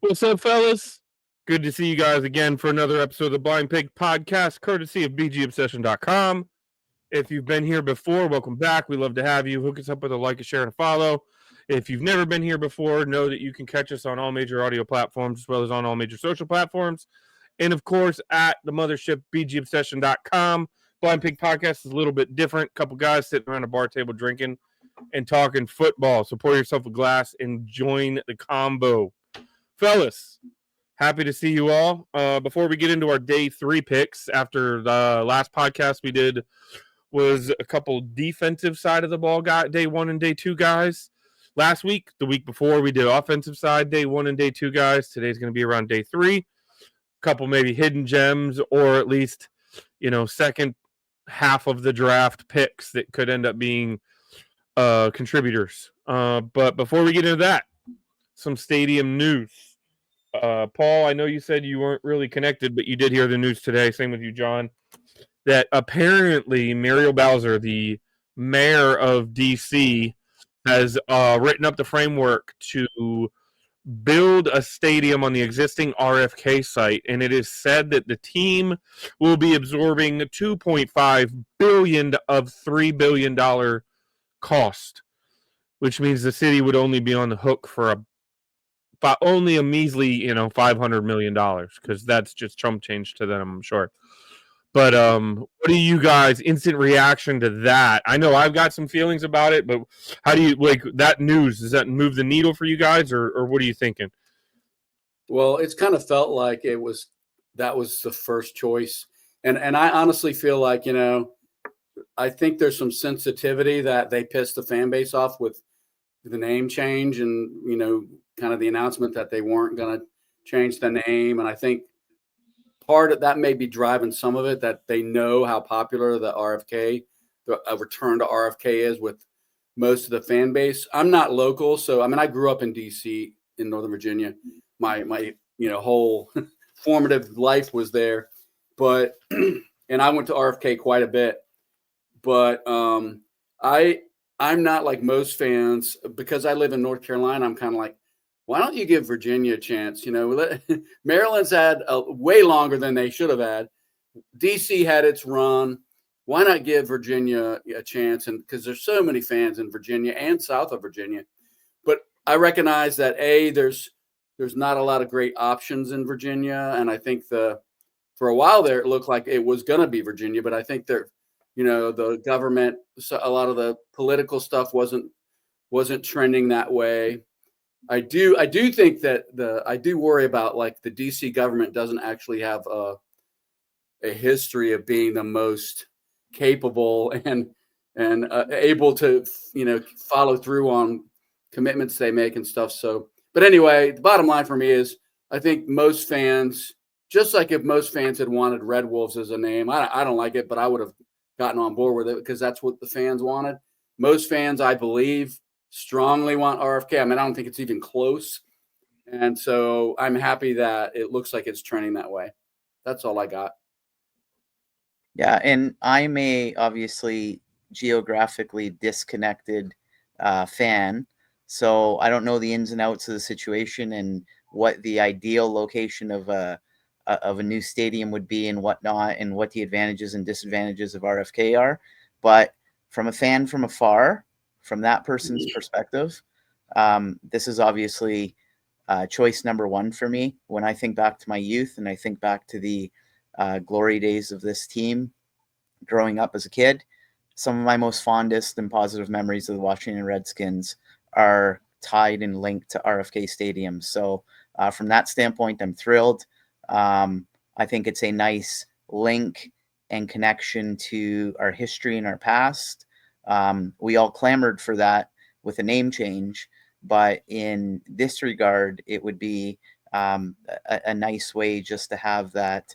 What's up, fellas? Good to see you guys again for another episode of the Blind Pig Podcast, courtesy of bgobsession.com. If you've been here before, welcome back. We love to have you. Hook us up with a like, a share, and a follow. If you've never been here before, know that you can catch us on all major audio platforms as well as on all major social platforms. And, of course, at the mothership, bgobsession.com. Blind Pig Podcast is a little bit different. A couple guys sitting around a bar table drinking and talking football. So pour yourself a glass and join the combo. Fellas, happy to see you all. Before we get into our day 3 picks, after the last podcast we did was a couple defensive side of the ball day 1 and day 2 guys. Last week, the week before, we did offensive side day 1 and day 2 guys. Today's going to be around day 3. A couple maybe hidden gems or at least, second half of the draft picks that could end up being contributors. But before we get into that, some stadium news. Paul, I know you said you weren't really connected, but you did hear the news today. Same with you, John. That apparently Muriel Bowser, the mayor of DC, has written up the framework to build a stadium on the existing RFK site, and it is said that the team will be absorbing $2.5 billion of $3 billion cost, which means the city would only be on the hook for only a measly, $500 million, because that's just chump change to them, I'm sure. But what do you guys, instant reaction to that? I know I've got some feelings about it, but how do you, that news, does that move the needle for you guys, or what are you thinking? Well, it's kind of felt like that was the first choice. And I honestly feel like, I think there's some sensitivity that they pissed the fan base off with the name change and, kind of the announcement that they weren't going to change the name. And I think part of that may be driving some of it, that they know how popular the return to RFK is with most of the fan base. I'm not local. So, I grew up in DC in Northern Virginia. My whole formative life was there, but, and I went to RFK quite a bit, but I'm not like most fans because I live in North Carolina. I'm kind of like, why don't you give Virginia a chance? Maryland's had way longer than they should have had. DC had its run. Why not give Virginia a chance? And because there's so many fans in Virginia and south of Virginia. But I recognize that there's not a lot of great options in Virginia, and I think for a while there it looked like it was going to be Virginia, but I think the government, so a lot of the political stuff wasn't trending that way. I do think that I do worry about the DC government doesn't actually have a history of being the most capable and able to follow through on commitments they make and stuff. So, but anyway, the bottom line for me is I think most fans, just like if most fans had wanted Red Wolves as a name, I don't like it, but I would have gotten on board with it because that's what the fans wanted. Most fans, I believe, strongly want RFK. I don't think it's even close. And so I'm happy that it looks like it's trending that way. That's all I got. Yeah, and I'm a obviously geographically disconnected fan, so I don't know the ins and outs of the situation and what the ideal location of a new stadium would be and whatnot, and what the advantages and disadvantages of RFK are. But from a fan from afar, from that person's perspective, this is obviously choice number one for me. When I think back to my youth and I think back to the glory days of this team growing up as a kid, some of my most fondest and positive memories of the Washington Redskins are tied and linked to RFK Stadium. So from that standpoint, I'm thrilled. I think it's a nice link and connection to our history and our past. We all clamored for that with a name change, but in this regard, it would be a nice way just to have that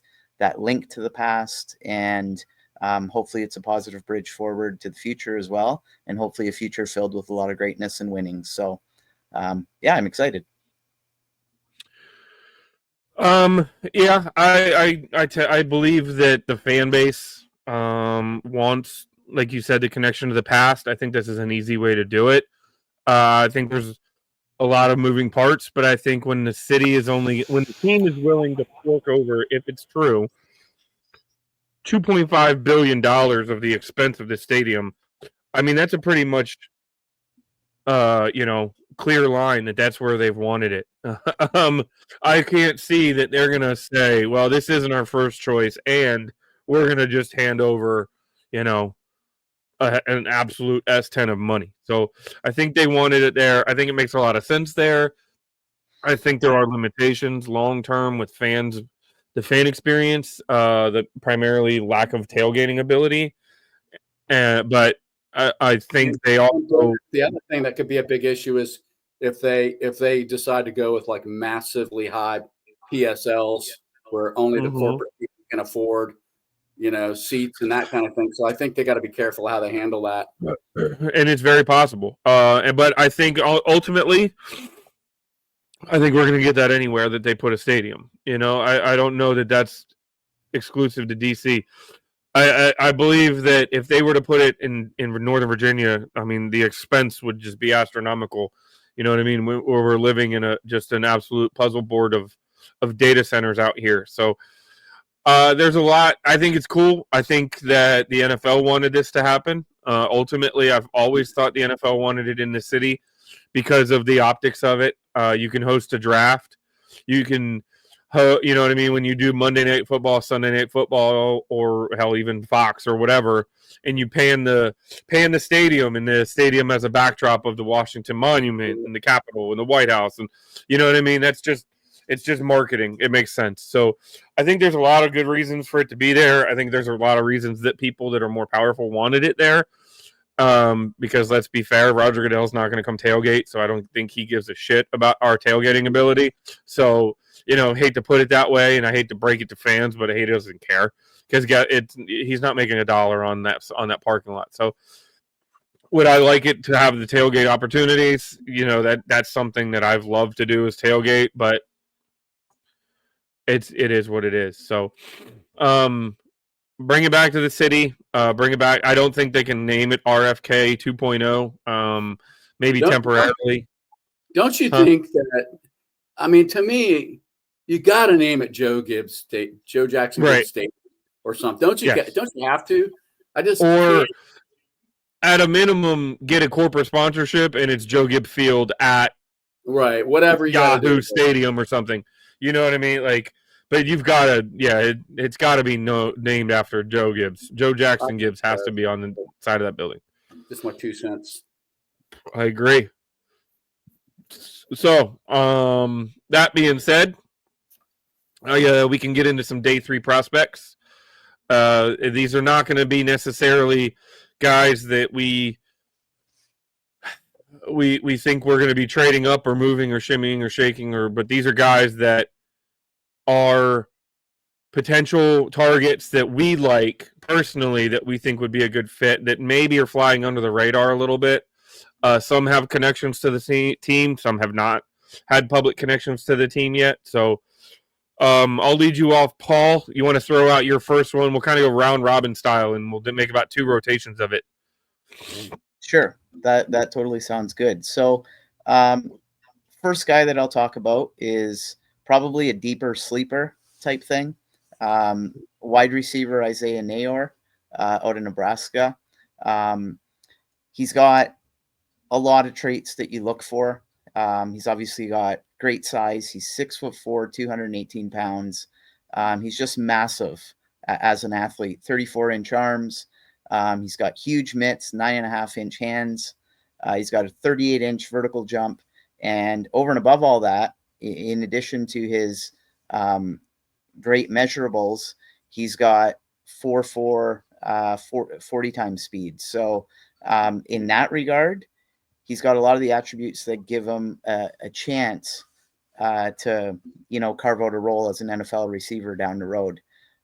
link to the past, and hopefully it's a positive bridge forward to the future as well, and hopefully a future filled with a lot of greatness and winning. So yeah, I'm excited. Yeah, I believe that the fan base wants, like you said, the connection to the past. I think this is an easy way to do it. I think there's a lot of moving parts. But I think when the team is willing to fork over, if it's true, $2.5 billion of the expense of the stadium, I mean, that's a pretty much, clear line that's where they've wanted it. I can't see that they're going to say, well, this isn't our first choice, and we're going to just hand over, an absolute S10 of money. So I think they wanted it there. I think it makes a lot of sense there. I think there are limitations long term with fans, the fan experience, the primarily lack of tailgating ability. But I think they also. The other thing that could be a big issue is if they decide to go with like massively high PSLs where only the corporate people can afford, seats and that kind of thing. So I think they got to be careful how they handle that. And it's very possible. But I think ultimately, I think we're going to get that anywhere that they put a stadium. I don't know that that's exclusive to DC. I believe that if they were to put it in Northern Virginia, I mean, the expense would just be astronomical. You know what I mean? We're living in just an absolute puzzle board of data centers out here. So there's a lot. I think it's cool. I think that the NFL wanted this to happen. Ultimately, I've always thought the NFL wanted it in the city because of the optics of it. You can host a draft. You can, you know what I mean? When you do Monday Night Football, Sunday Night Football, or hell, even Fox or whatever, and you pan the stadium, and the stadium has a backdrop of the Washington Monument and the Capitol and the White House, and you know what I mean? It's just marketing. It makes sense. So I think there's a lot of good reasons for it to be there. I think there's a lot of reasons that people that are more powerful wanted it there. Because let's be fair, Roger Goodell's not going to come tailgate, so I don't think he gives a shit about our tailgating ability. So, hate to put it that way, and I hate to break it to fans, but he doesn't care because he's not making $1 on that parking lot. So, would I like it to have the tailgate opportunities? That's something that I've loved to do is tailgate, but it is what it is. So, bring it back to the city. Bring it back. I don't think they can name it RFK 2.0. Maybe temporarily. Don't you think that? I mean, to me, you got to name it Joe Jackson Gibbs Stadium or something. Don't you? Yes. Don't you have to? At a minimum, get a corporate sponsorship, and it's Joe Gibbs Field at whatever Yahoo Stadium or something. You know what I mean? Like. But you've got to, it's got to be named after Joe Gibbs. Joe Jackson Gibbs has to be on the side of that building. Just my 2 cents. I agree. So, that being said, we can get into some day 3 prospects. These are not going to be necessarily guys that we think we're going to be trading up or moving or shimmying or shaking, but these are guys that are potential targets that we like personally that we think would be a good fit that maybe are flying under the radar a little bit. Some have connections to the team. Some have not had public connections to the team yet. So I'll lead you off. Paul, you want to throw out your first one? We'll kind of go round robin style, and we'll make about 2 rotations of it. Sure. That totally sounds good. So first guy that I'll talk about is probably a deeper sleeper type thing. Wide receiver Isaiah Nayor out of Nebraska. He's got a lot of traits that you look for. He's obviously got great size. He's 6'4", 218 pounds. He's just massive as an athlete. 34-inch arms. He's got huge mitts, 9.5-inch hands. He's got a 38-inch vertical jump. And over and above all that, in addition to his great measurables, he's got 4.4 40 times speed. So in that regard, he's got a lot of the attributes that give him a chance to, carve out a role as an NFL receiver down the road.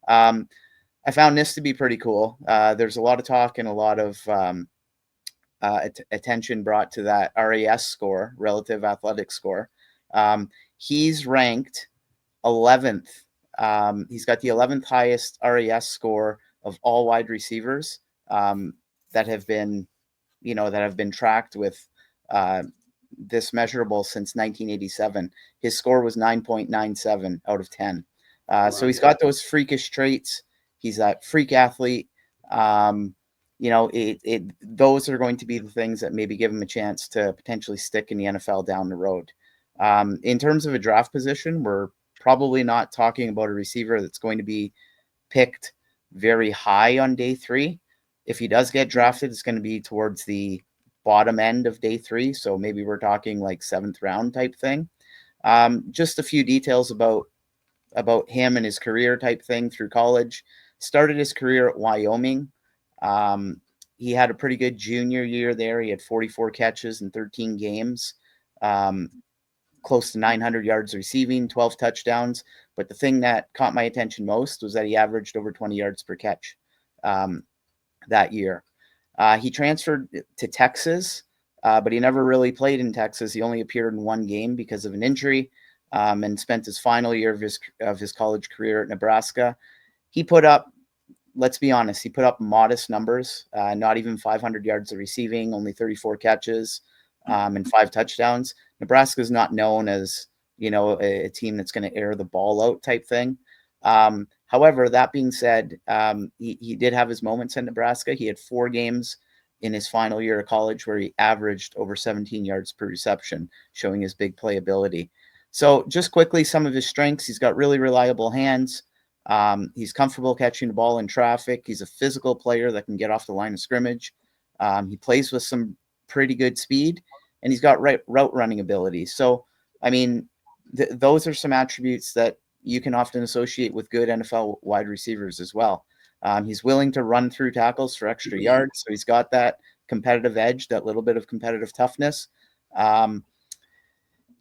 I found this to be pretty cool. There's a lot of talk and a lot of attention brought to that RAS score, relative athletic score. He's ranked 11th. He's got the 11th highest RAS score of all wide receivers that have been tracked with this measurable since 1987. His score was 9.97 out of 10. So he's got those freakish traits. He's a freak athlete. Those are going to be the things that maybe give him a chance to potentially stick in the NFL down the road. In terms of a draft position, we're probably not talking about a receiver that's going to be picked very high on day 3. If he does get drafted, it's going to be towards the bottom end of day 3. So maybe we're talking like 7th round type thing. Just a few details about him and his career type thing through college. Started his career at Wyoming. He had a pretty good junior year there. He had 44 catches in 13 games, close to 900 yards receiving, 12 touchdowns. But the thing that caught my attention most was that he averaged over 20 yards per catch that year. He transferred to Texas, but he never really played in Texas. He only appeared in one game because of an injury, and spent his final year of his college career at Nebraska. He put up, let's be honest, he put up modest numbers, not even 500 yards of receiving, only 34 catches, and 5 touchdowns. Nebraska is not known as, a team that's going to air the ball out type thing. However, that being said, he did have his moments in Nebraska. He had 4 games in his final year of college where he averaged over 17 yards per reception, showing his big playability. So just quickly, some of his strengths: he's got really reliable hands. He's comfortable catching the ball in traffic. He's a physical player that can get off the line of scrimmage. He plays with some pretty good speed, and he's got route running ability. So, I mean, those are some attributes that you can often associate with good NFL wide receivers as well. He's willing to run through tackles for extra yards. So he's got that competitive edge, that little bit of competitive toughness.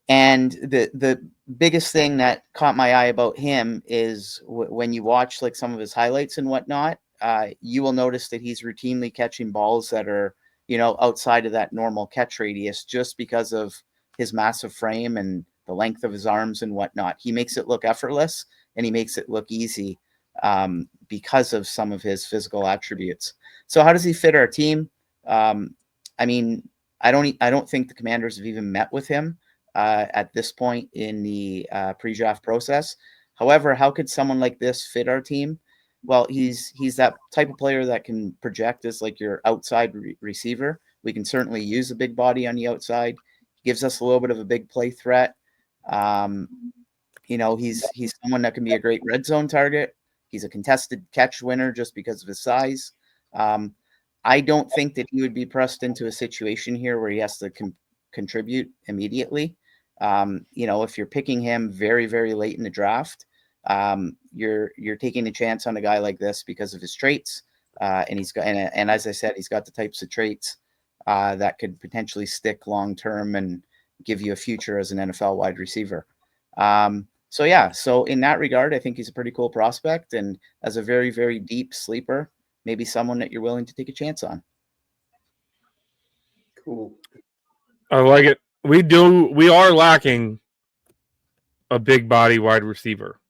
And the biggest thing that caught my eye about him is when you watch like some of his highlights and whatnot, you will notice that he's routinely catching balls that are, outside of that normal catch radius, just because of his massive frame and the length of his arms and whatnot. He makes it look effortless, and he makes it look easy because of some of his physical attributes. So how does he fit our team? I mean, I don't think the Commanders have even met with him at this point in the pre-draft process. However, how could someone like this fit our team? Well, he's that type of player that can project as like your outside receiver. We can certainly use a big body on the outside. He gives us a little bit of a big play threat. He's someone that can be a great red zone target. He's a contested catch winner just because of his size. I don't think that he would be pressed into a situation here where he has to contribute immediately. If you're picking him very, very late in the draft, you're taking a chance on a guy like this because of his traits. And he's got, and as I said, he's got the types of traits that could potentially stick long term and give you a future as an NFL wide receiver. So in that regard, I think he's a pretty cool prospect, and as a very, very deep sleeper, maybe someone that you're willing to take a chance on. Cool. I like it. We are lacking a big body wide receiver,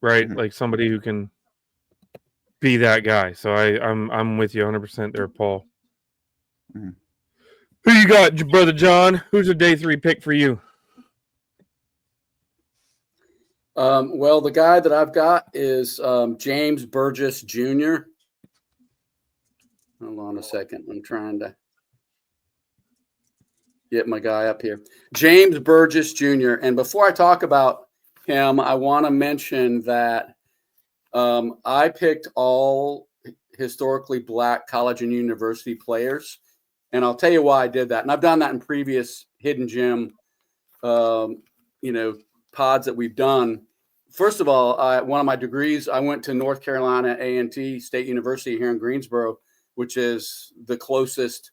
right? Mhm. Like somebody who can be that guy. So I'm with you 100% there, Paul. Mhm. Who you got, Brother John? Who's a day 3 pick for you? Well, the guy that I've got is James Burgess Jr. Hold on a second. I'm trying to get my guy up here. James Burgess Jr. And before I talk about him, I want to mention that I picked all historically Black college and university players. And I'll tell you why I did that. And I've done that in previous Hidden Gem, pods that we've done. First of all, one of my degrees, I went to North Carolina A&T State University here in Greensboro, which is the closest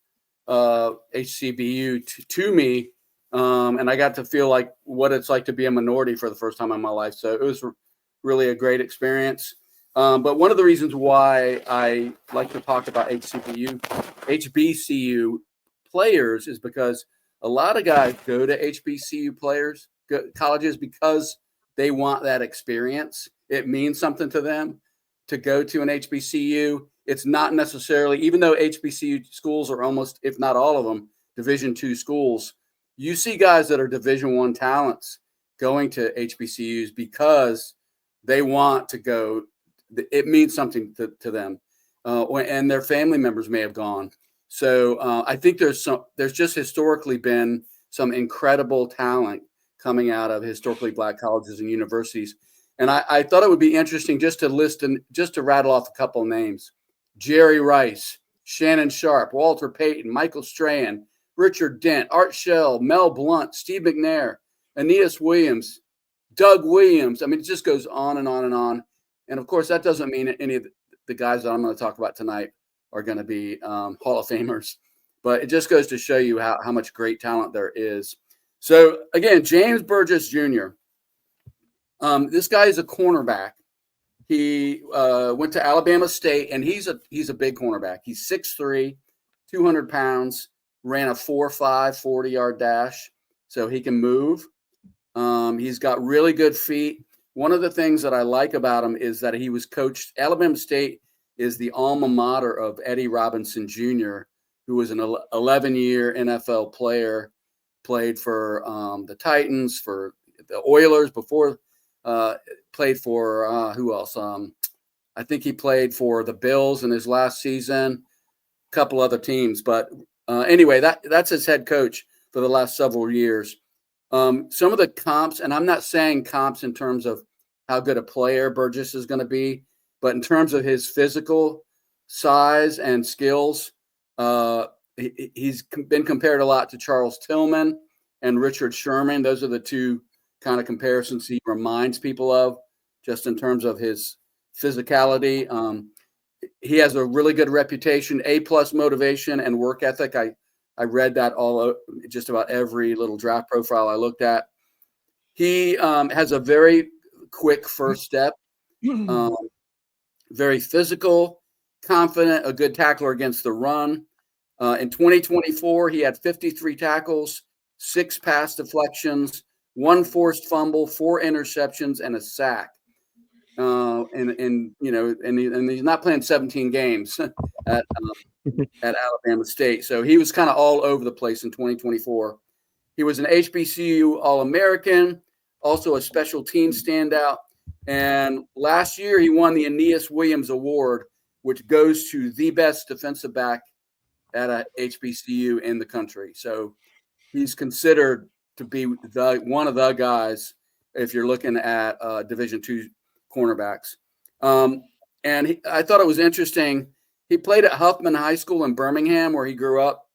HCBU to me. And I got to feel like what it's like to be a minority for the first time in my life. So it was really a great experience. But one of the reasons why I like to talk about HBCU players is because a lot of guys go to HBCU colleges because they want that experience. It means something to them to go to an HBCU. It's not necessarily, even though HBCU schools are almost, if not all of them, Division II schools, you see guys that are Division I talents going to HBCUs because they want to go. It means something to them, and their family members may have gone. So I think there's just historically been some incredible talent coming out of historically Black colleges and universities. And I thought it would be interesting just to rattle off a couple of names: Jerry Rice, Shannon Sharp, Walter Payton, Michael Strahan, Richard Dent, Art Shell, Mel Blunt, Steve McNair, Aeneas Williams, Doug Williams. I mean, it just goes on and on and on. And of course, that doesn't mean any of the guys that I'm going to talk about tonight are going to be Hall of Famers, but it just goes to show you how much great talent there is. So again, James Burgess Jr. This guy is a cornerback. He went to Alabama State, and he's a big cornerback. He's 6'3", 200 pounds, ran a 4.5 40-yard dash, so he can move. He's got really good feet. One of the things that I like about him is that he was coached. Alabama State is the alma mater of Eddie Robinson Jr., who was an 11-year NFL player, played for the Titans, for the Oilers before, played for who else? I think he played for the Bills in his last season, a couple other teams. But anyway, that's his head coach for the last several years. Some of the comps, and I'm not saying comps in terms of how good a player Burgess is going to be, but in terms of his physical size and skills, he's been compared a lot to Charles Tillman and Richard Sherman. Those are the two kind of comparisons he reminds people of, just in terms of his physicality. He has a really good reputation, A+ motivation and work ethic. I read that all just about every little draft profile I looked at. He has a very quick first step, very physical, confident, a good tackler against the run. In 2024, he had 53 tackles, 6 pass deflections, 1 forced fumble, 4 interceptions, and a sack. And he's not playing 17 games at Alabama State. So he was kind of all over the place in 2024. He was an HBCU All-American, also a special team standout. And last year he won the Aeneas Williams Award, which goes to the best defensive back at a HBCU in the country. So he's considered to be one of the guys if you're looking at Division II cornerbacks. I thought it was interesting. He played at Huffman High School in Birmingham, where he grew up.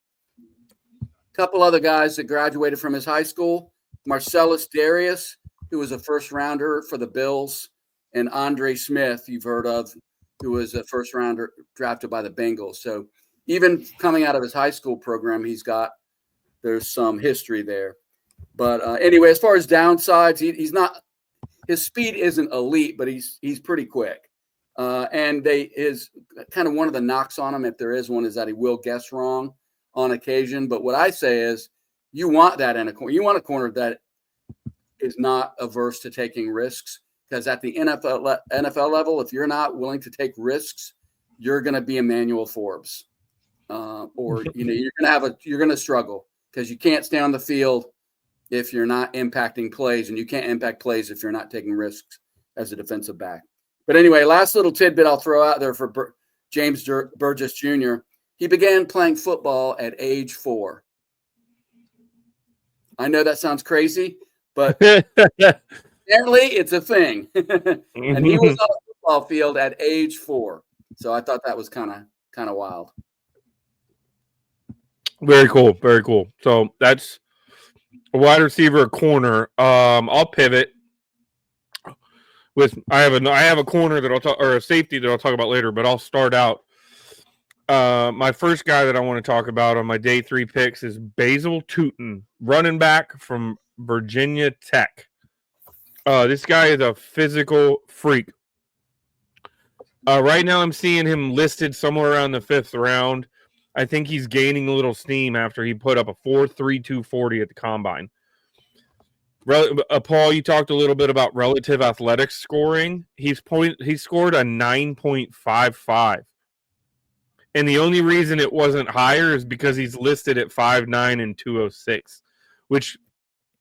A couple other guys that graduated from his high school: Marcellus Darius, who was a first-rounder for the Bills, and Andre Smith, you've heard of, who was a first-rounder drafted by the Bengals. So even coming out of his high school program, there's some history there. But anyway, as far as downsides, he's not – his speed isn't elite, but he's pretty quick. And is kind of one of the knocks on him, if there is one, is that he will guess wrong on occasion. But what I say is, you want that in a corner. You want a corner that is not averse to taking risks, because at the NFL level, if you're not willing to take risks, you're going to be Emmanuel Forbes, or you're going to struggle, because you can't stay on the field if you're not impacting plays, and you can't impact plays if you're not taking risks as a defensive back. But anyway, last little tidbit I'll throw out there for James Burgess Jr. He began playing football at age 4. I know that sounds crazy, but apparently it's a thing. And he was on the football field at age 4. So I thought that was kind of wild. Very cool. Very cool. So that's a wide receiver, a corner. I'll pivot. I have a corner that I'll talk, or a safety that I'll talk about later, but I'll start out. My first guy that I want to talk about on my day 3 picks is Basil Tootin, running back from Virginia Tech. This guy is a physical freak. Right now I'm seeing him listed somewhere around the 5th round. I think he's gaining a little steam after he put up a 4.32 40 at the combine. Paul, you talked a little bit about relative athletics scoring. He scored a 9.55. And the only reason it wasn't higher is because he's listed at 5'9" and 206. which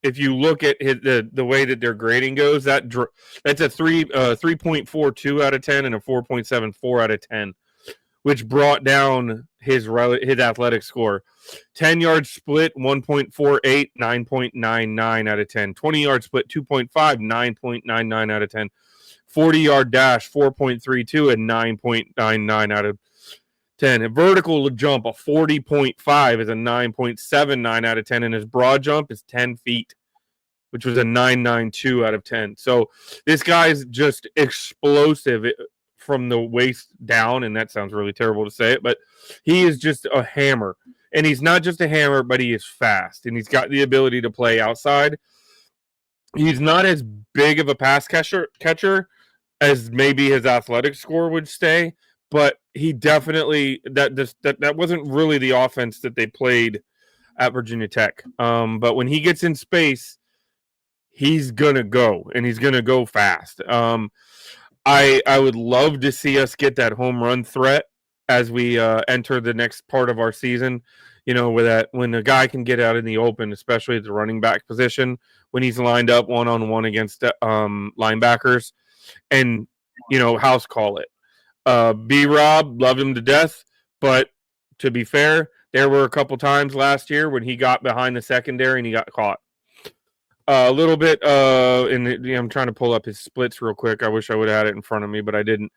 if you look at the way that their grading goes, that's a 3.42 out of 10 and a 4.74 out of 10, which brought down his athletic score. 10-yard split, 1.48, 9.99 out of 10. 20-yard split, 2.5, 9.99 out of 10. 40-yard dash, 4.32 and 9.99 out of 10. A vertical jump, a 40.5 is a 9.79 out of 10, and his broad jump is 10 feet, which was a 9.92 out of 10. So this guy's just explosive from the waist down, and that sounds really terrible to say it, but he is just a hammer. And he's not just a hammer, but he is fast, and he's got the ability to play outside. He's not as big of a pass catcher as maybe his athletic score would say, but he definitely that wasn't really the offense that they played at Virginia Tech. But when he gets in space, he's gonna go, and he's gonna go fast. I would love to see us get that home run threat as we enter the next part of our season. When a guy can get out in the open, especially at the running back position, when he's lined up one-on-one against linebackers, and house call it. B-Rob, loved him to death, but to be fair, there were a couple times last year when he got behind the secondary and he got caught. A little bit, I'm trying to pull up his splits real quick. I wish I would have had it in front of me, but I didn't.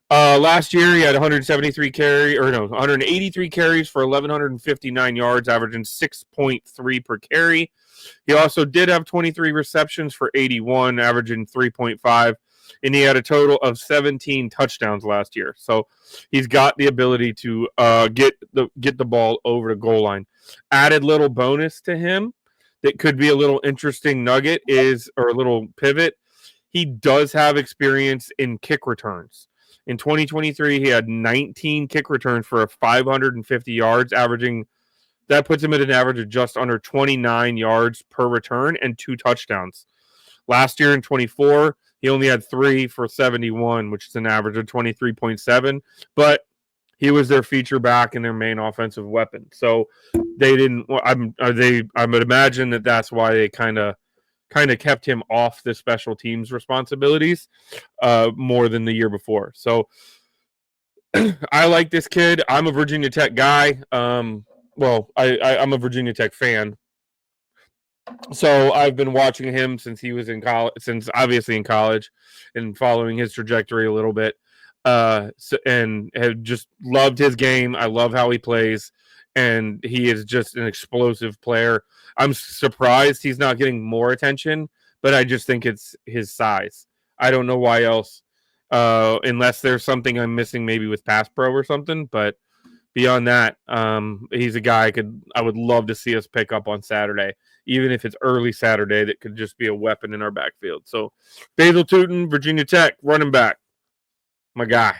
Last year, he had 183 carries for 1,159 yards, averaging 6.3 per carry. He also did have 23 receptions for 81, averaging 3.5, and he had a total of 17 touchdowns last year. So he's got the ability to get the ball over the goal line. Added little bonus to him that could be a little interesting nugget or a little pivot. He does have experience in kick returns. In 2023, he had 19 kick returns for 550 yards, that puts him at an average of just under 29 yards per return and 2 touchdowns. Last year in 24, he only had 3 for 71, which is an average of 23.7, but he was their feature back and their main offensive weapon. So they didn't. I would imagine that's why they kind of kept him off the special teams responsibilities more than the year before. So I like this kid. I'm a Virginia Tech guy. I'm a Virginia Tech fan. So I've been watching him since he was in college, in college, and following his trajectory a little bit. And have just loved his game. I love how he plays, and he is just an explosive player. I'm surprised he's not getting more attention, but I just think it's his size. I don't know why else, unless there's something I'm missing, maybe with Pass Pro or something. But beyond that, he's a guy I would love to see us pick up on Saturday, even if it's early Saturday. That could just be a weapon in our backfield. So, Basil Tootin, Virginia Tech, running back. My guy.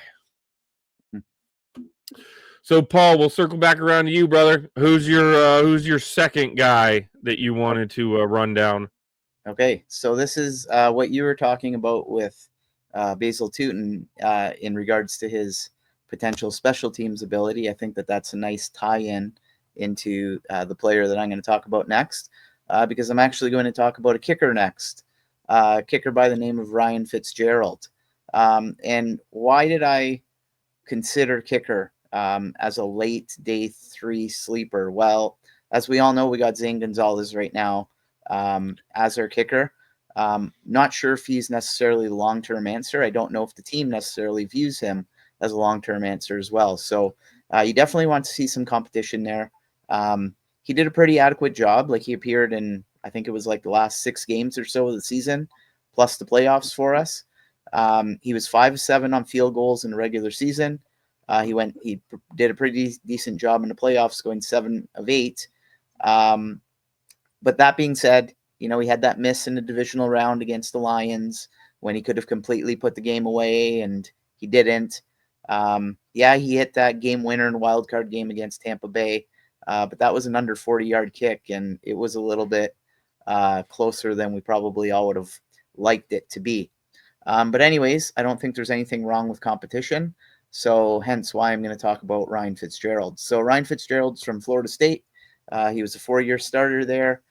So, Paul, we'll circle back around to you, brother. Who's your second guy that you wanted to run down? Okay, so this is what you were talking about with Basil Tootin in regards to his potential special teams ability. I think that's a nice tie-in into the player that I'm going to talk about next, because I'm actually going to talk about a kicker next, kicker by the name of Ryan Fitzgerald. And why did I consider kicker as a late day 3 sleeper? Well, as we all know, we got Zane Gonzalez right now as our kicker. Not sure if he's necessarily the long-term answer. I don't know if the team necessarily views him as a long-term answer as well. So you definitely want to see some competition there. He did a pretty adequate job. Like, he appeared in, I think it was like the last 6 games or so of the season, plus the playoffs for us. He was 5 of 7 on field goals in the regular season. He did a pretty decent job in the playoffs, going 7 of 8. But that being said, he had that miss in the divisional round against the Lions when he could have completely put the game away, and he didn't. He hit that game winner in a wild card game against Tampa Bay, but that was an under 40-yard kick, and it was a little bit closer than we probably all would have liked it to be. But anyways, I don't think there's anything wrong with competition. So hence why I'm going to talk about Ryan Fitzgerald. So Ryan Fitzgerald's from Florida State. He was a 4-year starter there.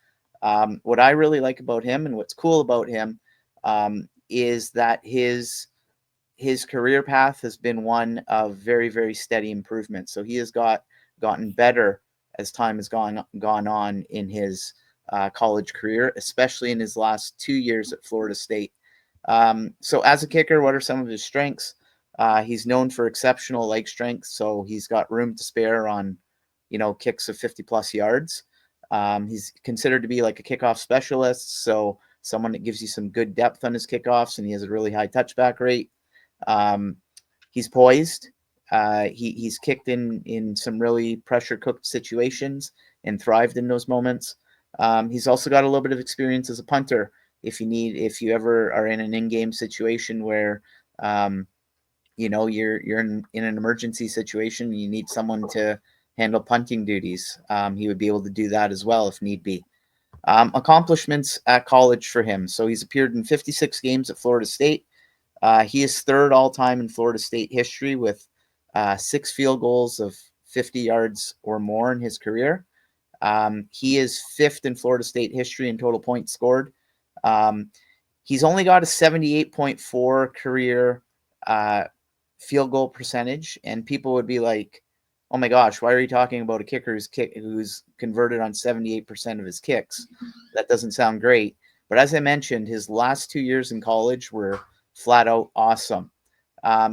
What I really like about him and what's cool about him is that his career path has been one of very, very steady improvement. So he has gotten better as time has gone on in his college career, especially in his last 2 years at Florida State. So as a kicker, what are some of his strengths? He's known for exceptional leg strength, so he's got room to spare on, kicks of 50 plus yards. He's considered to be like a kickoff specialist, so someone that gives you some good depth on his kickoffs, and he has a really high touchback rate. He's poised. He's kicked in some really pressure cooked situations and thrived in those moments. He's also got a little bit of experience as a punter. If you ever are in an in-game situation where you're in an emergency situation, you need someone to handle punting duties. He would be able to do that as well if need be. Accomplishments at college for him. So he's appeared in 56 games at Florida State. He is third all-time in Florida State history with 6 field goals of 50 yards or more in his career. He is 5th in Florida State history in total points scored. He's only got a 78.4 career field goal percentage, and people would be like, "Oh my gosh, why are you talking about a kicker who's converted on 78% of his kicks? That doesn't sound great." But as I mentioned, his last 2 years in college were flat out awesome.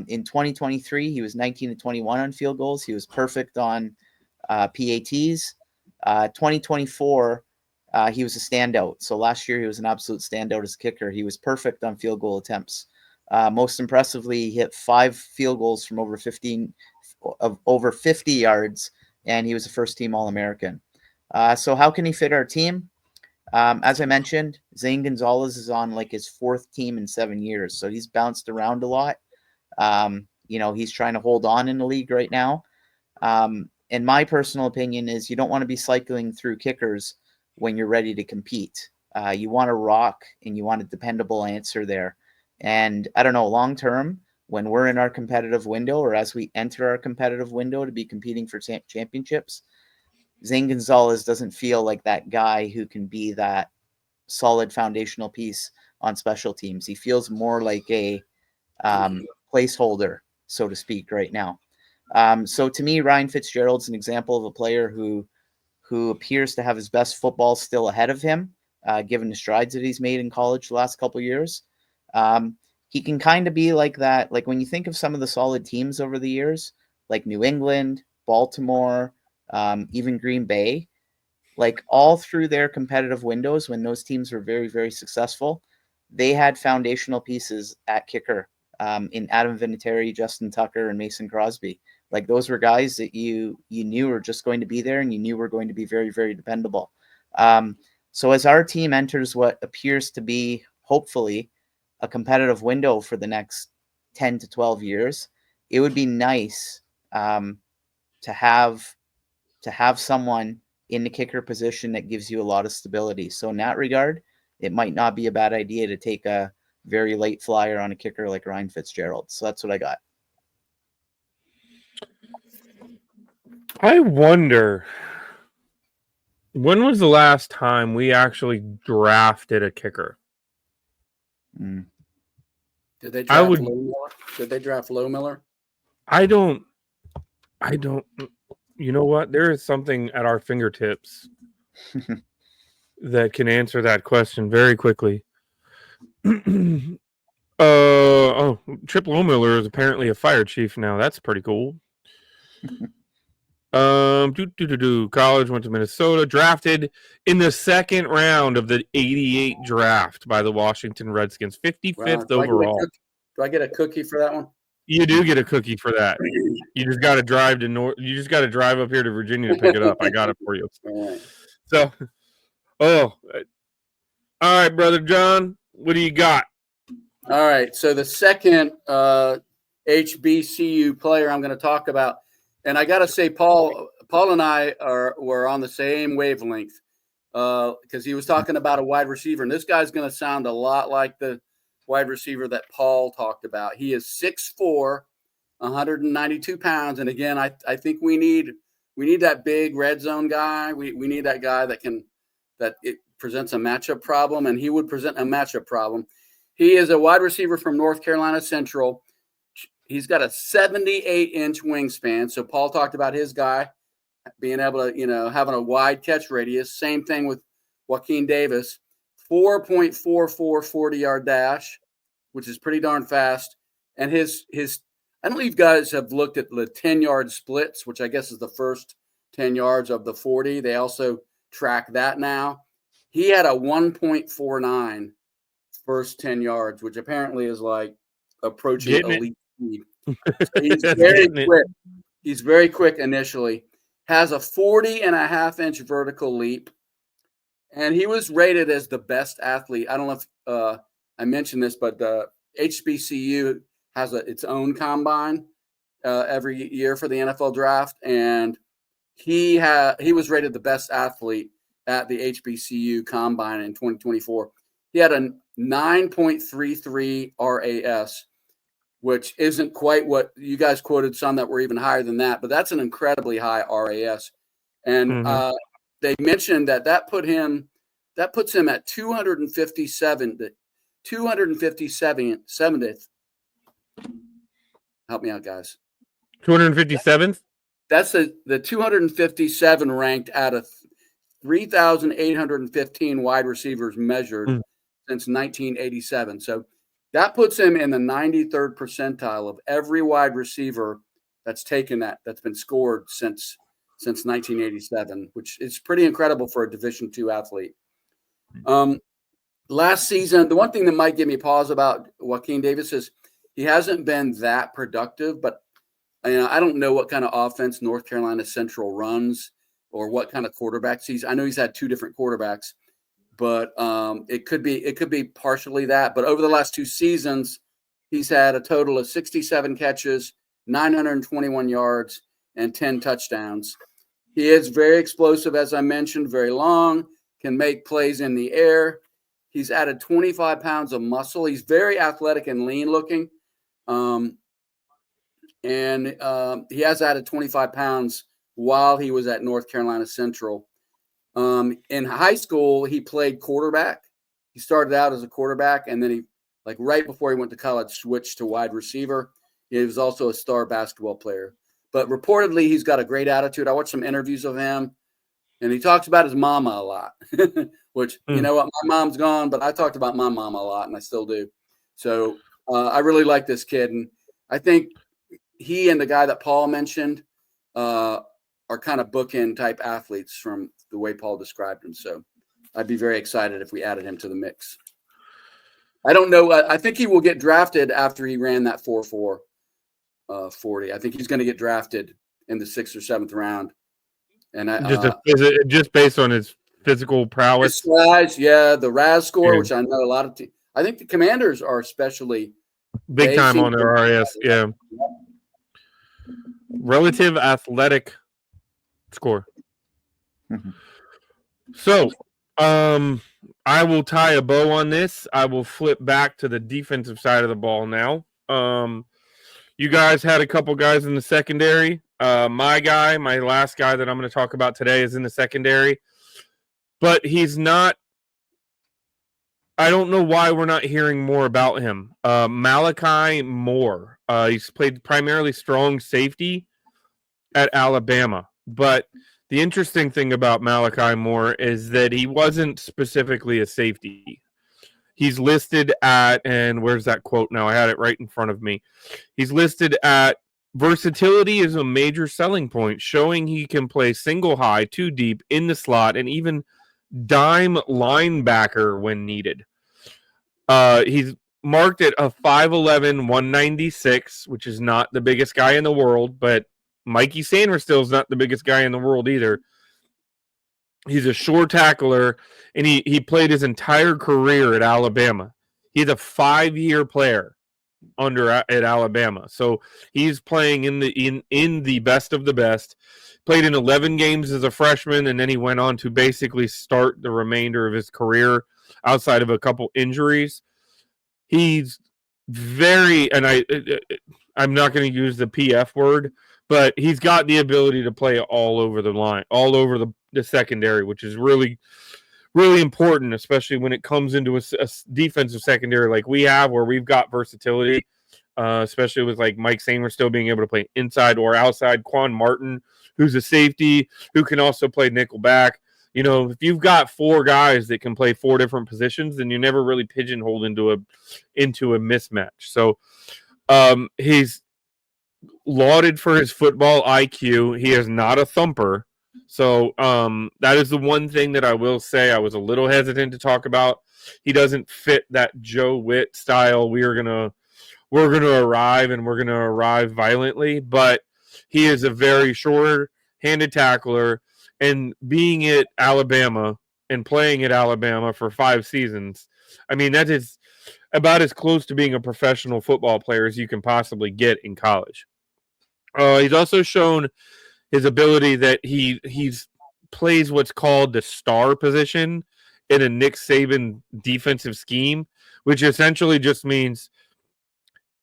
In 2023, he was 19-21 on field goals. He was perfect on PATs. 2024, he was a standout. So last year, he was an absolute standout as a kicker. He was perfect on field goal attempts. Most impressively, he hit 5 field goals from over 50 yards, and he was a first-team All-American. So how can he fit our team? As I mentioned, Zane Gonzalez is on like his 4th team in 7 years, so he's bounced around a lot. He's trying to hold on in the league right now. And my personal opinion is you don't want to be cycling through kickers when you're ready to compete. You want a rock and you want a dependable answer there. And I don't know, long term, when we're in our competitive window or as we enter our competitive window to be competing for championships, Zane Gonzalez doesn't feel like that guy who can be that solid foundational piece on special teams. He feels more like a placeholder, so to speak, right now. So to me, Ryan Fitzgerald's an example of a player who appears to have his best football still ahead of him, given the strides that he's made in college the last couple of years. He can kind of be like that. Like when you think of some of the solid teams over the years, like New England, Baltimore, even Green Bay, like all through their competitive windows when those teams were very, very successful, they had foundational pieces at kicker in Adam Vinatieri, Justin Tucker, and Mason Crosby. Like those were guys that you knew were just going to be there and you knew were going to be very, very dependable. So as our team enters what appears to be, hopefully, a competitive window for the next 10 to 12 years, it would be nice to have someone in the kicker position that gives you a lot of stability. So in that regard, it might not be a bad idea to take a very late flyer on a kicker like Ryan Fitzgerald. So that's what I got. I wonder, when was the last time we actually drafted a kicker? Did they draft Low Miller? Did they draft Low Miller? I don't. You know what? There is something at our fingertips that can answer that question very quickly. Chip Lohmiller is apparently a fire chief now. That's pretty cool. College, went to Minnesota, drafted in the 2nd round of the 88 draft by the Washington Redskins, 55th overall. Do I get a cookie for that one? You do get a cookie for that. You just got to drive to You just got to drive up here to Virginia to pick it up. I got it for you. So, all right, Brother John, what do you got? All right. So the second HBCU player I'm going to talk about, and I got to say, Paul and I were on the same wavelength because he was talking about a wide receiver, and this guy's going to sound a lot like the wide receiver that Paul talked about. He is 6'4", 192 pounds, and again, I think we need that big red zone guy. We need that guy that presents a matchup problem, and he would present a matchup problem. He is a wide receiver from North Carolina Central. He's got a 78-inch wingspan. So Paul talked about his guy being able to, having a wide catch radius. Same thing with Joaquin Davis. 4.44 40-yard dash, which is pretty darn fast. And his I don't know if you guys have looked at the 10-yard splits, which I guess is the first 10 yards of the 40. They also track that now. He had a 1.49 first 10 yards, which apparently is like approaching elite speed. So he's very quick. He's very quick initially. Has a 40.5-inch vertical leap. And he was rated as the best athlete. I don't know if I mentioned this, but the HBCU has its own combine every year for the NFL draft. And he was rated the best athlete at the HBCU combine in 2024. He had a 9.33 RAS, which isn't quite what you guys quoted, some that were even higher than that, but that's an incredibly high RAS. And they mentioned that puts him at 257th. Help me out, guys. 257th? That's the 257 ranked out of 3,815 wide receivers measured since 1987. So that puts him in the 93rd percentile of every wide receiver that's been scored since 1987, which is pretty incredible for a Division II athlete. Last season, the one thing that might give me pause about Joaquin Davis is he hasn't been that productive, but I don't know what kind of offense North Carolina Central runs or what kind of quarterbacks I know he's had two different quarterbacks, but it could be partially that. But over the last two seasons, he's had a total of 67 catches, 921 yards, and 10 touchdowns. He is very explosive, as I mentioned, very long, can make plays in the air. He's added 25 pounds of muscle. He's very athletic and lean looking. And he has added 25 pounds while he was at North Carolina Central. In high school, he played quarterback. He started out as a quarterback, and then right before he went to college, switched to wide receiver. He was also a star basketball player. But reportedly, he's got a great attitude. I watched some interviews of him, and he talks about his mama a lot, which, you know what, my mom's gone, but I talked about my mama a lot, and I still do. So I really like this kid, and I think he and the guy that Paul mentioned are kind of bookend type athletes from the way Paul described him. So I'd be very excited if we added him to the mix. I don't know. I think he will get drafted after he ran that 4.4 40. I think he's going to get drafted in the 6th or 7th round. And just based on his physical prowess, his size, the RAS score, which I know a lot of I think the Commanders are especially big time on their RAS. Yeah. Relative athletic score. So, I will tie a bow on this. I will flip back to the defensive side of the ball now. You guys had a couple guys in the secondary. My last guy that I'm going to talk about today is in the secondary, but he's not. I don't know why we're not hearing more about him. Malachi Moore. He's played primarily strong safety at Alabama, but the interesting thing about Malachi Moore is that he wasn't specifically a safety. He's listed at, and where's that quote now? I had it right in front of me. He's listed at versatility is a major selling point, showing he can play single high, two deep, in the slot, and even dime linebacker when needed. He's marked at a 5'11", 196, which is not the biggest guy in the world, but Mikey Sainristil is not the biggest guy in the world either. He's a sure tackler, and he played his entire career at Alabama. He's a 5-year player at Alabama, so he's playing in the best of the best. Played in 11 games as a freshman, and then he went on to basically start the remainder of his career outside of a couple injuries. He's very, and I'm not going to use the PF word, but he's got the ability to play all over the line, all over the secondary, which is really, really important, especially when it comes into a defensive secondary like we have, where we've got versatility, especially with like Mike Samer still being able to play inside or outside. Quan Martin, who's a safety, who can also play nickel back. You know, if you've got 4 guys that can play 4 different positions, then you're never really pigeonholed into a mismatch. So he's lauded for his football IQ. He is not a thumper. So that is the one thing that I will say I was a little hesitant to talk about. He doesn't fit that Joe Witt style. We're gonna arrive and we're gonna arrive violently, but he is a very short-handed tackler. And being at Alabama and playing at Alabama for 5 seasons, I mean, that is about as close to being a professional football player as you can possibly get in college. He's also shown his ability that he's plays what's called the star position in a Nick Saban defensive scheme, which essentially just means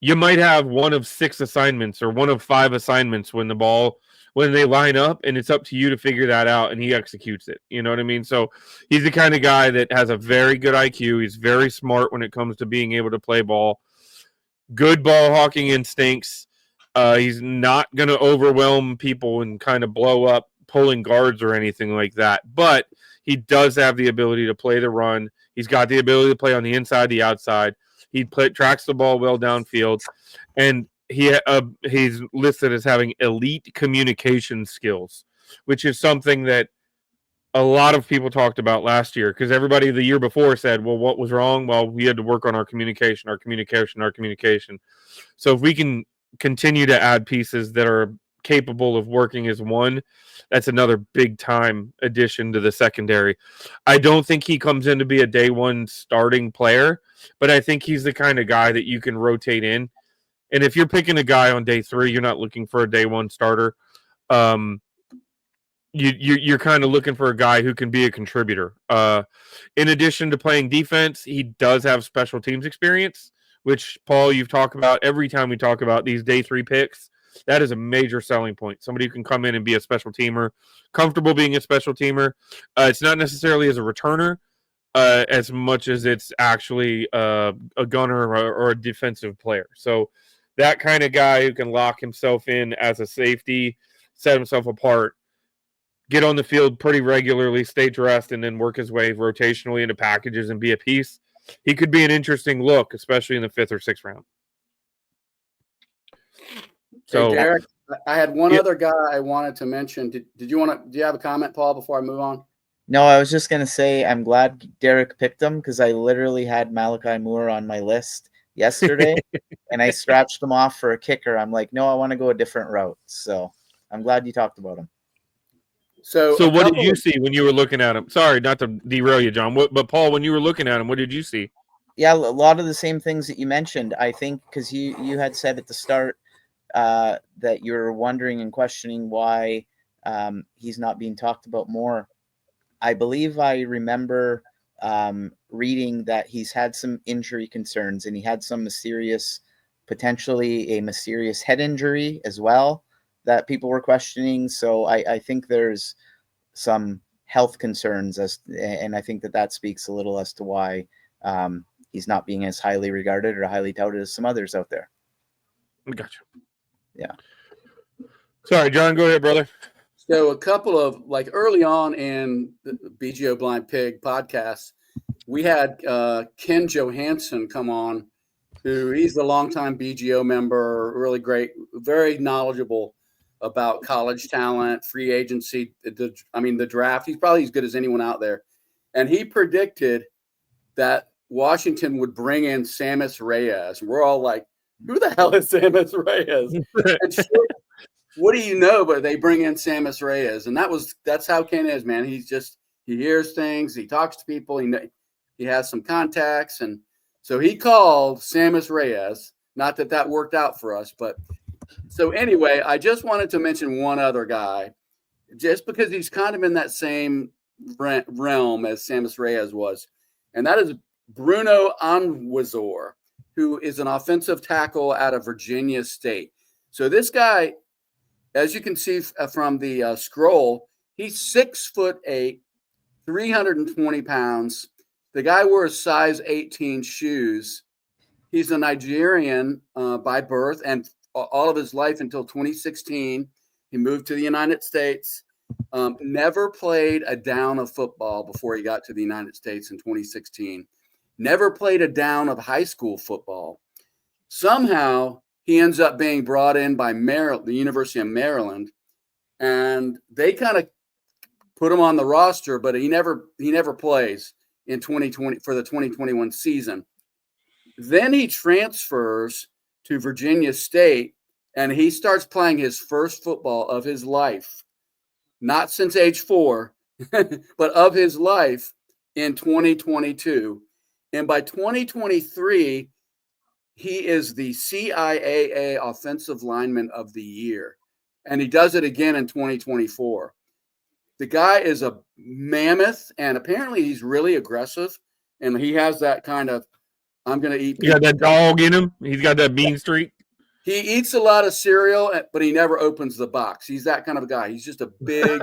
you might have one of 6 assignments or one of 5 assignments when they line up, and it's up to you to figure that out, and he executes it. You know what I mean? So he's the kind of guy that has a very good IQ. He's very smart when it comes to being able to play ball. Good ball hawking instincts. He's not going to overwhelm people and kind of blow up pulling guards or anything like that. But he does have the ability to play the run. He's got the ability to play on the inside, the outside. He tracks the ball well downfield. And he's listed as having elite communication skills, which is something that a lot of people talked about last year, because everybody the year before said, well, what was wrong? Well, we had to work on our communication. So if we can continue to add pieces that are capable of working as one, that's another big time addition to the secondary. I don't think he comes in to be a day one starting player, but I think he's the kind of guy that you can rotate in. And if you're picking a guy on day 3, you're not looking for a day one starter. You're kind of looking for a guy who can be a contributor. In addition to playing defense, he does have special teams experience, which, Paul, you've talked about every time we talk about these day 3 picks. That is a major selling point. Somebody who can come in and be a special teamer, comfortable being a special teamer. It's not necessarily as a returner as much as it's actually a gunner or a defensive player. So that kind of guy who can lock himself in as a safety, set himself apart, get on the field pretty regularly, stay dressed, and then work his way rotationally into packages and be a piece. He could be an interesting look, especially in the 5th or 6th round. So, hey, Derek, I had one other guy I wanted to mention. Do you have a comment, Paul, before I move on? No, I was just going to say I'm glad Derek picked him, because I literally had Malachi Moore on my list yesterday, and I scratched him off for a kicker. I'm like, no, I want to go a different route. So I'm glad you talked about him. So what did you see when you were looking at him? Sorry, not to derail you, John. But Paul, when you were looking at him, what did you see? Yeah, a lot of the same things that you mentioned. I think because you had said at the start that you're wondering and questioning why he's not being talked about more. I believe I remember reading that he's had some injury concerns, and he had potentially a mysterious head injury as well that people were questioning. So I think there's some health concerns, and I think that speaks a little as to why he's not being as highly regarded or highly touted as some others out there. Gotcha. Yeah. Sorry, John, go ahead, brother. So a couple of, like, early on in the BGO Blind Pig podcast, we had Ken Johansson come on, who he's the longtime BGO member, really great, very knowledgeable about college talent, free agency, the draft. He's probably as good as anyone out there. And he predicted that Washington would bring in Sammis Reyes. We're all like, who the hell is Sammis Reyes? And sure, what do you know? But they bring in Sammis Reyes, and that's how Ken is, man. He hears things, he talks to people, he has some contacts, and so he called Sammis Reyes. Not that worked out for us, but so anyway, I just wanted to mention one other guy, just because he's kind of in that same realm as Sammis Reyes was, and that is Bruno Anwuzor, who is an offensive tackle out of Virginia State. So this guy, as you can see from the scroll, he's 6'8", 320 pounds. The guy wears size 18 shoes. He's a Nigerian by birth, and all of his life until 2016, he moved to the United States. Never played a down of football before he got to the United States in 2016. Never played a down of high school football. Somehow he ends up being brought in by the University of Maryland, and they kind of put him on the roster, but he never plays in 2020 for the 2021 season. Then he transfers to Virginia State, and he starts playing his first football of his life, not since age 4, but of his life in 2022. And by 2023, he is the CIAA Offensive Lineman of the Year. And he does it again in 2024. The guy is a mammoth, and apparently he's really aggressive. And he has that kind of, I'm going to eat. He got that dog in him. He's got that mean streak. He eats a lot of cereal, but he never opens the box. He's that kind of a guy. He's just a big,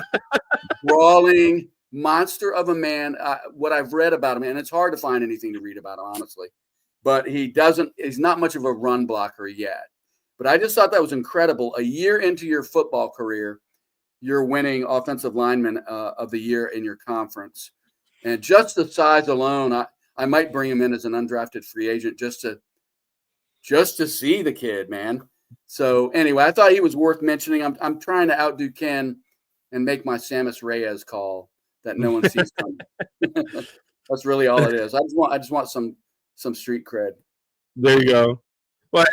brawling monster of a man. What I've read about him, and it's hard to find anything to read about him, honestly. But he's not much of a run blocker yet. But I just thought that was incredible. A year into your football career, you're winning Offensive Lineman of the Year in your conference. And just the size alone, I might bring him in as an undrafted free agent just to see the kid, man. So anyway, I thought he was worth mentioning. I'm trying to outdo Ken and make my Samus Reyes call that no one sees coming. That's really all it is. I just want some street cred. There you go. Well,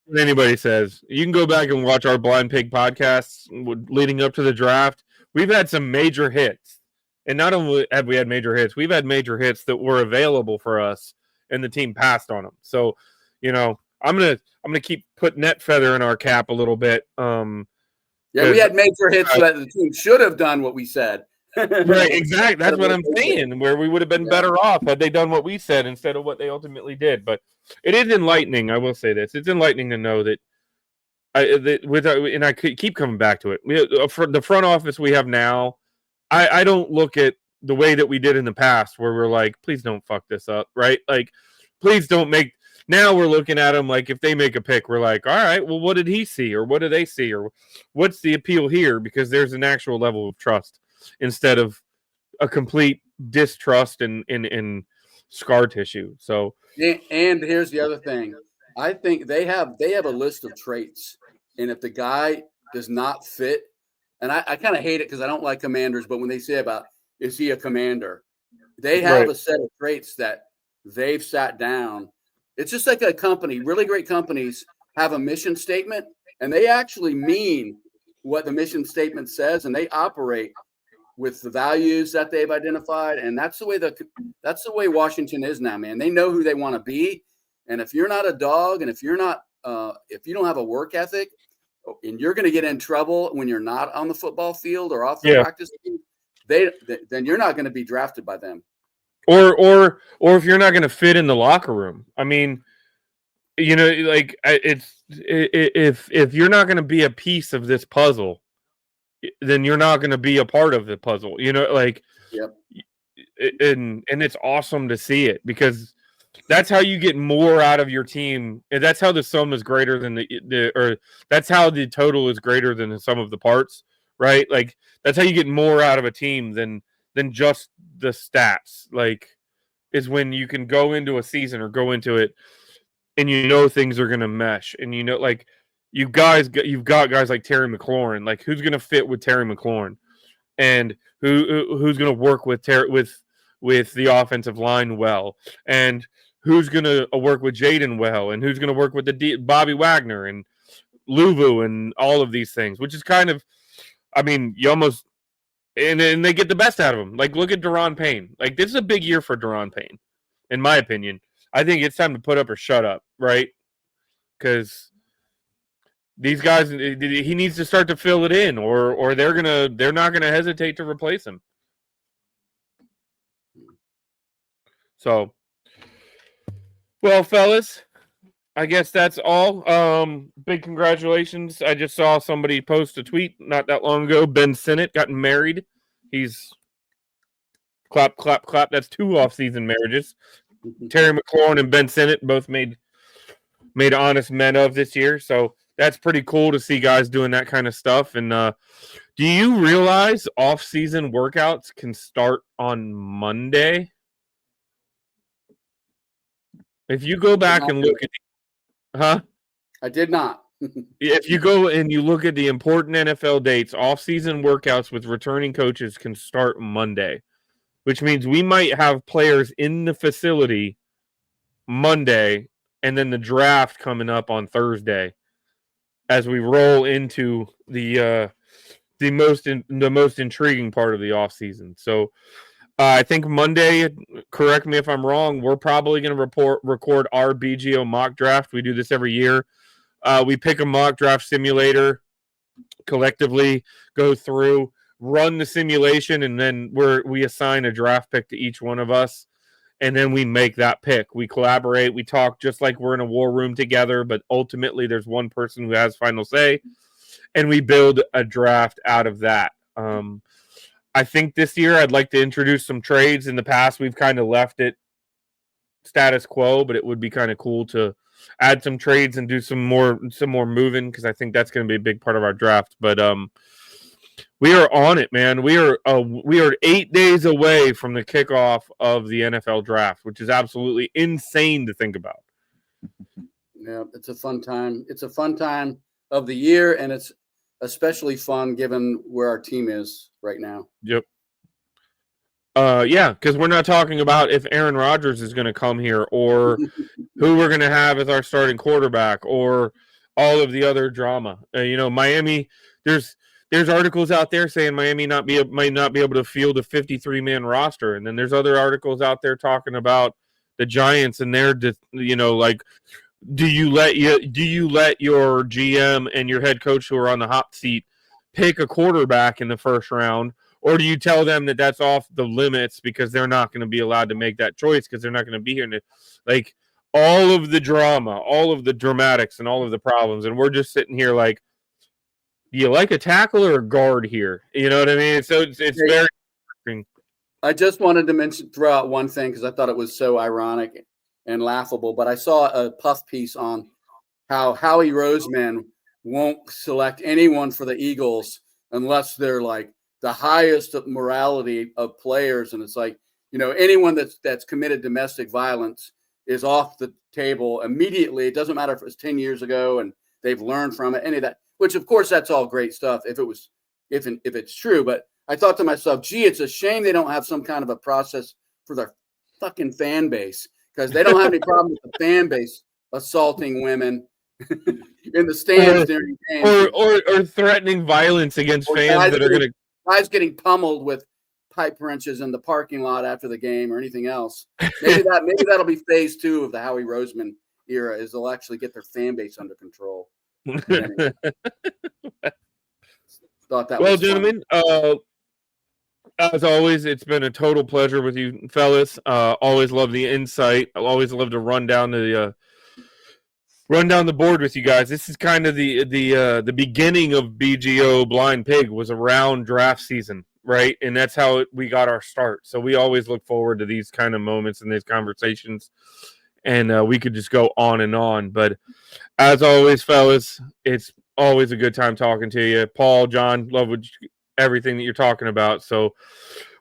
what anybody says, you can go back and watch our Blind Pig podcasts leading up to the draft. We've had some major hits, and not only have we had major hits, we've had major hits that were available for us, and the team passed on them. So, I'm gonna keep putting that feather in our cap a little bit. Yeah, we had major hits that the team should have done what we said. Right, exactly. That's what I'm saying, where we would have been better off had they done what we said instead of what they ultimately did. But it is enlightening, I will say this. It's enlightening to know that and I keep coming back to it. For the front office we have now, I don't look at the way that we did in the past where we're like, please don't fuck this up, right? Like, please don't make – now we're looking at them like if they make a pick, we're like, all right, well, what did he see or what do they see or what's the appeal here? Because there's an actual level of trust instead of a complete distrust and scar tissue. So, and here's the other thing. I think they have a list of traits, and if the guy does not fit, and I kind of hate it because I don't like commanders, but when they say about is he a commander, they have a set of traits that they've sat down. It's just like a company. Really great companies have a mission statement, and they actually mean what the mission statement says, and they operate with the values that they've identified. And that's the way Washington is now, man. They know who they want to be. And if you're not a dog, and if you don't have a work ethic, and you're going to get in trouble when you're not on the football field or off the practice field, then you're not going to be drafted by them. Or if you're not going to fit in the locker room. I mean, like if you're not going to be a piece of this puzzle, then you're not going to be a part of the puzzle, like, yep. And it's awesome to see it because that's how you get more out of your team. And that's how the sum is greater than or that's how the total is greater than the sum of the parts, right? Like that's how you get more out of a team than just the stats. Like is when you can go into a season or go into it and things are going to mesh and like you've got guys like Terry McLaurin, like who's going to fit with Terry McLaurin and who's going to work with the offensive line well, and who's going to work with Jaden well, and who's going to work with Bobby Wagner and Luvu and all of these things, which is kind of, I mean, you almost, and they get the best out of them. Like, look at Daron Payne. Like, this is a big year for Daron Payne, in my opinion. I think it's time to put up or shut up, right? Because these guys, he needs to start to fill it in, or they're not gonna hesitate to replace him. So, well, fellas, I guess that's all. Big congratulations! I just saw somebody post a tweet not that long ago. Ben Sinnott got married. He's Clap, clap, clap. That's 2 off-season marriages. Terry McLaurin and Ben Sinnott both made honest men of this year. So that's pretty cool to see guys doing that kind of stuff. And do you realize off-season workouts can start on Monday? If you go back and look at I did not. If you go and you look at the important NFL dates, off-season workouts with returning coaches can start Monday, which means we might have players in the facility Monday and then the draft coming up on Thursday as we roll into the most intriguing part of the offseason. So I think Monday, correct me if I'm wrong, we're probably going to record our BGO mock draft. We do this every year. We pick a mock draft simulator, collectively go through, run the simulation, and then we assign a draft pick to each one of us, and then we make that pick. We collaborate. We talk just like we're in a war room together, but ultimately there's one person who has final say, and we build a draft out of that. I think this year I'd like to introduce some trades. In the past, we've kind of left it status quo, but it would be kind of cool to add some trades and do some more moving, because I think that's going to be a big part of our draft. But we are on it, man. We are 8 days away from the kickoff of the NFL draft, which is absolutely insane to think about. Yeah, it's a fun time. It's a fun time of the year, and it's especially fun given where our team is right now. Yep. Yeah, because we're not talking about if Aaron Rodgers is going to come here, or who we're going to have as our starting quarterback, or all of the other drama. Miami. There's articles out there saying Miami might not be able to field a 53-man roster, and then there's other articles out there talking about the Giants and their, do you let your GM and your head coach who are on the hot seat pick a quarterback in the first round? Or do you tell them that that's off the limits because they're not going to be allowed to make that choice because they're not going to be here? Like, all of the drama, all of the dramatics, and all of the problems. And we're just sitting here like, do you like a tackle or a guard here? You know what I mean? So it's very interesting. I just wanted to throw out one thing because I thought it was so ironic and laughable. But I saw a puff piece on how Howie Roseman won't select anyone for the Eagles unless they're like the highest of morality of players. And it's like, anyone that's committed domestic violence is off the table immediately. It doesn't matter if it was 10 years ago and they've learned from it, any of that, which of course that's all great stuff if it's true. But I thought to myself, gee, it's a shame they don't have some kind of a process for their fucking fan base, because they don't have any problem with the fan base assaulting women in the stands during games. Or threatening violence against fans that are going to. Guys getting pummeled with pipe wrenches in the parking lot after the game or anything else. Maybe that'll be phase 2 of the Howie Roseman era, is they'll actually get their fan base under control. Anyway. Thought that was gentlemen, as always, it's been a total pleasure with you fellas. Always love the insight. I always love to run down the board with you guys. This is kind of the beginning of BGO Blind Pig was around draft season, right? And that's how we got our start. So we always look forward to these kind of moments and these conversations. And we could just go on and on. But as always, fellas, it's always a good time talking to you. Paul, John, love everything that you're talking about. So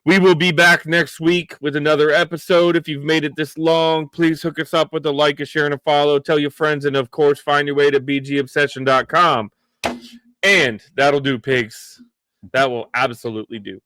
we will be back next week with another episode. If you've made it this long, please hook us up with a like, a share, and a follow. Tell your friends, and of course, find your way to bgobsession.com. And that'll do, pigs. That will absolutely do.